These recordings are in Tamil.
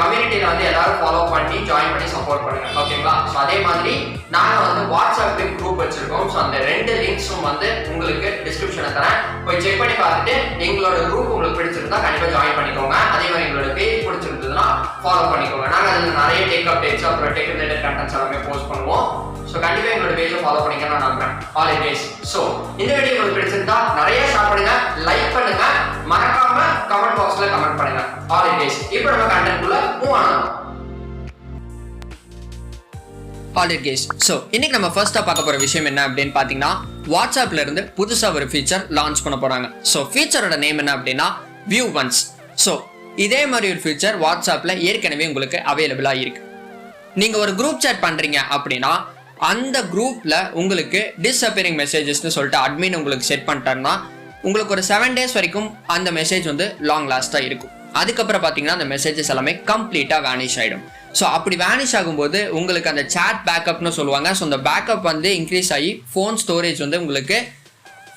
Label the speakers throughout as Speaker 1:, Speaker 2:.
Speaker 1: கம்யூனிட்டியில வந்து எல்லாரும் ஃபாலோ பண்ணி ஜாயின் பண்ணி சப்போர்ட் பண்ணுங்க ஓகேங்களா. ஸோ அதே மாதிரி நாங்கள் வந்து வாட்ஸ்அப் குரூப் வச்சிருக்கோம். ஸோ அந்த 2 லிங்க்ஸும் வந்து உங்களுக்கு டிஸ்கிரிப்ஷனை தரேன், போய் செக் பண்ணி பார்த்துட்டு எங்களோட குரூப் உங்களுக்கு பிடிச்சிருந்தா கண்டிப்பாக ஜாயின் பண்ணிக்கோங்க. அதே மாதிரி எங்களோட பேஜ் பிடிச்சிருந்ததுன்னா ஃபாலோ பண்ணிக்கோங்க. நாங்கள் அதில் நிறைய டேக் அப்டேட்ஸ் அப்புறம் டெக் ரிலேட்டட் கண்டென்ட்ஸ் எல்லாமே போஸ்ட் பண்ணுவோம். ஸோ கண்டிப்பாக எங்களோட பேஜை ஃபாலோ பண்ணிக்க நான் நம்புறேன். All it is. ஸோ இந்த வீடியோ உங்களுக்கு பிடிச்சிருந்தா நிறைய ஷேர் பண்ணுங்க, லைக் பண்ணுங்க, மறக்காம கமெண்ட் பாக்ஸ்ல கமெண்ட் பண்ணுங்க. All it is. இப்போ நம்ம கண்டென்ட் குள்ள மூவ் ஆனோம். All it is. ஸோ இன்னைக்கு நம்ம ஃபர்ஸ்டா பார்க்க போற விஷயம் என்ன அப்படின்னு பாத்தீங்கன்னா, வாட்ஸ்அப்ல இருந்து புதுசா ஒரு ஃபீச்சர் லான்ச் பண்ண போறாங்க. ஸோ ஃபீச்சரோட நேம் என்ன அப்படின்னா வியூ ஒன்ஸ். ஸோ இதே மாதிரி ஒரு ஃபீச்சர் வாட்ஸ்அப்ல ஏற்கனவே உங்களுக்கு அவைலபிளா இருக்கு. நீங்க ஒரு குரூப் சாட் பண்றீங்க அப்படின்னா அந்த குரூப்ல உங்களுக்கு டிஸ்அப்பியரிங் மெசேஜஸ்னு சொல்லிட்டு அட்மின் உங்களுக்கு செட் பண்ணிட்டாருன்னா உங்களுக்கு ஒரு 7 days வரைக்கும் அந்த மெசேஜ் வந்து லாங் லாஸ்டா இருக்கும். அதுக்கப்புறம் பாத்தீங்கன்னா அந்த மெசேஜஸ் எல்லாமே கம்ப்ளீட்டா வேனிஷ் ஆயிடும். ஸோ அப்படி வேனிஷ் ஆகும்போது உங்களுக்கு அந்த சாட் பேக்கப்னு சொல்லுவாங்க. ஸோ அந்த பேக்கப் வந்து இன்க்ரீஸ் ஆகி ஃபோன் ஸ்டோரேஜ் வந்து உங்களுக்கு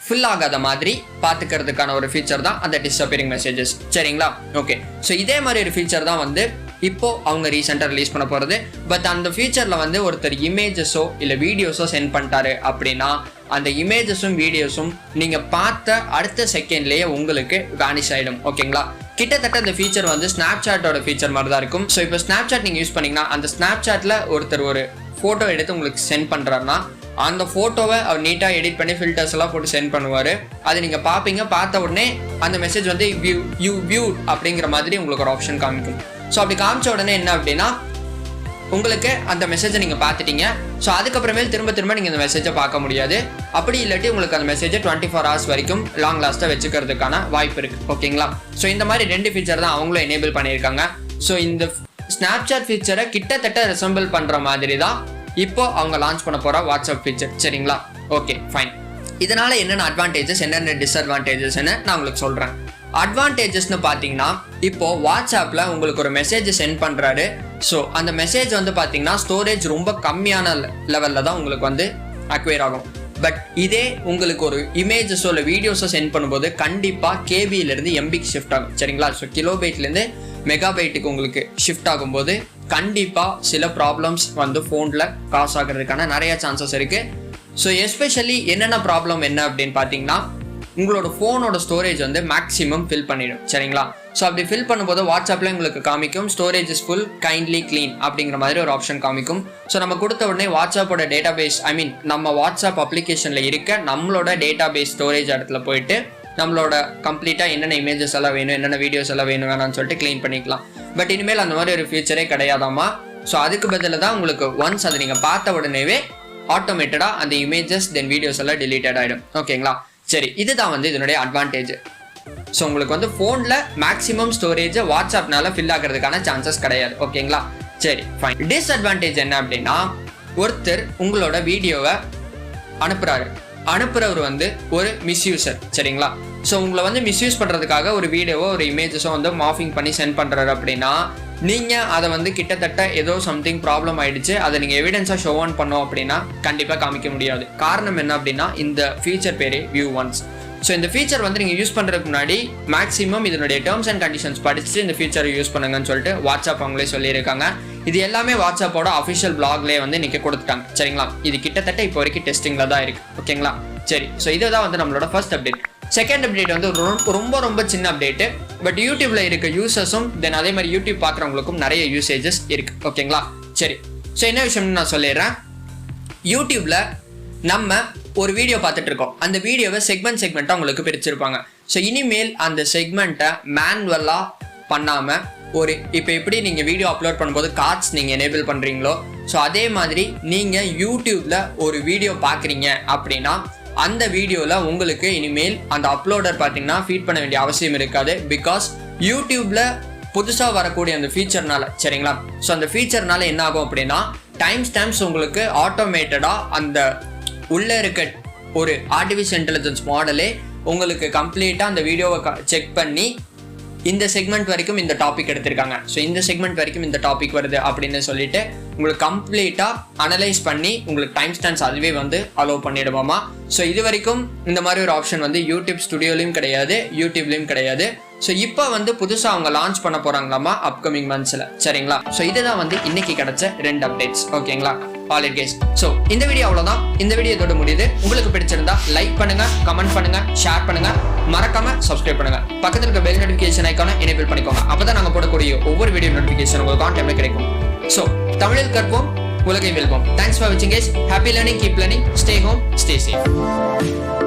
Speaker 1: ஃபில் ஆகாத மாதிரி பார்த்துக்கிறதுக்கான ஒரு ஃபீச்சர் தான் அந்த டிஸ்அப்பியரிங் மெசேஜஸ். சரிங்களா? ஓகே. ஸோ இதே மாதிரி ஒரு ஃபீச்சர் தான் வந்து இப்போ அவங்க ரீசெண்டாக ரிலீஸ் பண்ண போகிறது. பட் அந்த ஃபீச்சரில் வந்து ஒருத்தர் இமேஜஸோ இல்லை வீடியோஸோ சென்ட் பண்ணிட்டாரு அப்படின்னா அந்த இமேஜஸும் வீடியோஸும் நீங்கள் பார்த்த அடுத்த செகண்ட்லேயே உங்களுக்கு வேனிஷ் ஆகிடும். ஓகேங்களா? கிட்டத்தட்ட இந்த ஃபீச்சர் வந்து ஸ்னாப்சாட்டோட ஃபீச்சர் மாதிரி தான் இருக்கும். ஸோ இப்போ ஸ்னாப்சாட் நீங்கள் யூஸ் பண்ணிங்கன்னா அந்த ஸ்னாப்சாட்டில் ஒருத்தர் ஒரு ஃபோட்டோ எடுத்து உங்களுக்கு சென்ட் பண்ணுறாருன்னா அந்த ஃபோட்டோவை அவர் நீட்டாக எடிட் பண்ணி ஃபில்டர்ஸ் எல்லாம் போட்டு சென்ட் பண்ணுவார். அது நீங்கள் பார்ப்பீங்க, பார்த்த உடனே அந்த மெசேஜ் வந்து வியூ அப்படிங்கிற மாதிரி உங்களுக்கு ஒரு ஆப்ஷன் காமிக்கும். ஸோ அப்படி காமிச்ச உடனே என்ன அப்படின்னா உங்களுக்கு அந்த மெசேஜை நீங்கள் பார்த்துட்டீங்க. ஸோ அதுக்கப்புறமேல் திரும்ப நீங்கள் இந்த மெசேஜை பார்க்க முடியாது. அப்படி இல்லாட்டி உங்களுக்கு அந்த மெசேஜை 24 hours வரைக்கும் லாங் லாஸ்ட்டாக வச்சுக்கிறதுக்கான வாய்ப்பு இருக்குது. ஓகேங்களா? ஸோ இந்த மாதிரி 2 ஃபீச்சர் தான் அவங்களும் எனேபிள் பண்ணியிருக்காங்க. ஸோ இந்த ஸ்னாப்சாட் ஃபீச்சரை கிட்டத்தட்ட ரெசம்பிள் பண்ணுற மாதிரி தான் இப்போ அவங்க லான்ச் பண்ண போகிற வாட்ஸ்அப் ஃபீச்சர். சரிங்களா? Okay, fine. இதனால என்னென்ன அட்வான்டேஜஸ் என்னென்ன டிஸ்அட்வான்டேஜஸ்ன்னு நான் உங்களுக்கு சொல்கிறேன். அட்வான்டேஜஸ்னு பார்த்தீங்கன்னா இப்போ வாட்ஸ்அப்பில் உங்களுக்கு ஒரு மெசேஜ் சென்ட் பண்ணுறாரு. ஸோ அந்த மெசேஜ் வந்து பார்த்தீங்கன்னா ஸ்டோரேஜ் ரொம்ப கம்மியான லெவலில் தான் உங்களுக்கு வந்து அக்வயர் ஆகும். பட் இதே உங்களுக்கு ஒரு இமேஜஸோ இல்லை வீடியோஸோ சென்ட் பண்ணும்போது கண்டிப்பாக கேபியிலேருந்து எம்பிக்கு ஷிஃப்ட் ஆகும். சரிங்களா? ஸோ கிலோபைட்லேருந்து மெகாபைட்டுக்கு உங்களுக்கு ஷிஃப்ட் ஆகும்போது கண்டிப்பாக சில ப்ராப்ளம்ஸ் வந்து ஃபோனில் காஸ் ஆகிறதுக்கான நிறைய சான்சஸ் இருக்குது. ஸோ எஸ்பெஷலி என்னென்ன ப்ராப்ளம் என்ன அப்படின்னு பார்த்தீங்கன்னா உங்களோட ஃபோனோட ஸ்டோரேஜ் வந்து மேக்ஸிமம் ஃபில் பண்ணிடும். சரிங்களா? ஸோ அப்படி ஃபில் பண்ணும்போது வாட்ஸ்அப்பில் உங்களுக்கு காமிக்கும் storage is full kindly clean அப்படிங்கிற மாதிரி ஒரு ஆப்ஷன் காமிக்கும். ஸோ நம்ம கொடுத்த உடனே வாட்ஸ்அப்போட டேட்டா பேஸ் நம்ம வாட்ஸ்அப் அப்ளிகேஷனில் இருக்க நம்மளோட டேட்டா பேஸ் ஸ்டோரேஜ் இடத்துல போயிட்டு நம்மளோட கம்ப்ளீட்டாக என்னென்ன இமேஜஸ் எல்லாம் வேணும், என்னென்ன வீடியோஸ் எல்லாம் வேணும் வேணாம்னு சொல்லிட்டு க்ளீன் பண்ணிக்கலாம். பட் இனிமேல் அந்த மாதிரி ஒரு ஃபீச்சரே கிடையாதாமா. ஸோ அதுக்கு பதிலாக தான் உங்களுக்கு ஒன்ஸ் அதை நீங்கள் பார்த்த உடனேவே ஆட்டோமேட்டடாக அந்த இமேஜஸ் தென் வீடியோஸ் எல்லாம் டிலீட்டட் ஆகிடும். ஓகேங்களா? சரி, இதுதான் வந்து இதனுடைய அட்வான்டேஜ். ஸோ உங்களுக்கு வந்து ஃபோனில் மேக்ஸிமம் ஸ்டோரேஜை வாட்ஸ்அப்னால ஃபில் ஆகிறதுக்கான சான்சஸ் கிடையாது. ஓகேங்களா? சரி, ஃபைன். டிஸ்அட்வான்டேஜ் என்ன அப்படின்னா ஒருத்தர் உங்களோட வீடியோவை அனுப்புறவர் வந்து ஒரு மிஸ்யூசர். சரிங்களா? ஸோ உங்களை வந்து மிஸ்யூஸ் பண்ணுறதுக்காக ஒரு வீடியோவோ ஒரு இமேஜஸோ வந்து மார்ஃபிங் பண்ணி சென்ட் பண்ணுறாரு அப்படின்னா நீங்கள் அதை வந்து கிட்டத்தட்ட ஏதோ சம்திங் ப்ராப்ளம் ஆகிடுச்சு, அதை நீங்கள் எவிடன்ஸாக ஷோ ஆன் பண்ணோம் அப்படின்னா கண்டிப்பாக காமிக்க முடியாது. காரணம் என்ன அப்படின்னா இந்த ஃபீச்சர் பேரே வியூ ஒன்ஸ். ஸோ இந்த ஃபீச்சர் வந்து நீங்கள் யூஸ் பண்ணுறதுக்கு முன்னாடி மேக்ஸிமம் இதனுடைய டேர்ம்ஸ் அண்ட் கண்டிஷன்ஸ் படிச்சுட்டு இந்த ஃபீச்சரை யூஸ் பண்ணுங்கன்னு சொல்லிட்டு வாட்ஸ்அப் அவங்களே சொல்லியிருக்காங்க. இது எல்லாமே வாட்ஸ்அப்போட அஃபிஷியல் பிளாக்லேயே வந்து இன்றைக்கி கொடுத்துட்டாங்க. சரிங்களா? இது கிட்டத்தட்ட இப்போ வரைக்கும் டெஸ்டிங்கில் தான் இருக்குது. ஓகேங்களா? சரி, ஸோ இதுதான் வந்து நம்மளோட ஃபர்ஸ்ட் அப்டேட். செகண்ட் அப்டேட் வந்து ரொம்ப சின்ன அப்டேட்டு. பட் யூடியூப்ல இருக்க யூசர்ஸும் தென் அதே மாதிரி யூடியூப் பார்க்குறவங்களுக்கும் நிறைய யூசேஜஸ் இருக்கு. ஓகேங்களா? சரி, ஸோ என்ன விஷயம்னு நான் சொல்லிடுறேன். யூடியூப்ல நம்ம ஒரு வீடியோ பார்த்துட்டு இருக்கோம். அந்த வீடியோவை செக்மெண்ட்டாக உங்களுக்கு பிரிச்சிருப்பாங்க. ஸோ இனிமேல் அந்த செக்மெண்ட்டை மேனுவலாக பண்ணாமல் இப்போ எப்படி நீங்கள் வீடியோ அப்லோட் பண்ணும்போது கார்ட்ஸ் நீங்கள் எனேபிள் பண்ணுறீங்களோ ஸோ அதே மாதிரி நீங்கள் யூடியூப்ல ஒரு வீடியோ பார்க்குறீங்க அப்படின்னா அந்த வீடியோவில் உங்களுக்கு இனிமேல் அந்த அப்லோடர் பார்த்தீங்கன்னா ஃபீட் பண்ண வேண்டிய அவசியம் இருக்காது. பிகாஸ் யூடியூப்ல புதுசாக வரக்கூடிய அந்த ஃபீச்சர்னால. சரிங்களா? ஸோ அந்த ஃபீச்சர்னால என்ன ஆகும் அப்படின்னா டைம் ஸ்டாம்ப்ஸ் உங்களுக்கு ஆட்டோமேட்டடாக அந்த உள்ளே இருக்க ஒரு ஆர்டிஃபிஷியல் இன்டெலிஜென்ஸ் மாடலே உங்களுக்கு கம்ப்ளீட்டாக அந்த வீடியோவை செக் பண்ணி இந்த செக்மெண்ட் வரைக்கும் இந்த டாபிக் எடுத்திருக்காங்க, ஸோ இந்த செக்மெண்ட் வரைக்கும் இந்த டாபிக் வருது அப்படின்னு சொல்லிட்டு உங்களுக்கு கம்ப்ளீட்டாக அனலைஸ் பண்ணி உங்களுக்கு டைம் ஸ்டாம்ப்ஸ் அதுவே வந்து அலோவ் பண்ணிடுவோமா. ஸோ இது வரைக்கும் இந்த மாதிரி ஒரு ஆப்ஷன் வந்து யூடியூப் ஸ்டுடியோலையும் கிடையாது, யூடியூப்லையும் கிடையாது. ஸோ இப்போ வந்து புதுசாக அவங்க லான்ச் பண்ண போறாங்களாமா அப்கமிங் மந்த்ஸில். சரிங்களா? ஸோ இதுதான் வந்து இன்னைக்கு கிடைச்ச 2 அப்டேட்ஸ். ஓகேங்களா? All it guys. ஸோ இந்த வீடியோ அவ்வளோதான். இந்த வீடியோ இதோட முடியுது. உங்களுக்கு பிடிச்சிருந்தா லைக் பண்ணுங்க, கமெண்ட் பண்ணுங்க, ஷேர் பண்ணுங்க, மறக்காம சப்ஸ்கிரைப் பண்ணுங்க. பக்கத்தில் இருக்க பெல் நோட்டிஃபிகேஷன் ஐக்கான எனேபிள் பண்ணிக்கோங்க. அப்பதான் நாங்கள் போடக்கூடிய ஒவ்வொரு வீடியோ நோட்டிஃபிகேஷன் உங்களுக்கு ஆன் டைம்ல கிடைக்கும். ஸோ தமிழில் கற்போம், உலகை வெல்வோம். தேங்க்ஸ் ஃபார் வாட்சிங் guys. Happy learning, keep learning, stay home, stay safe.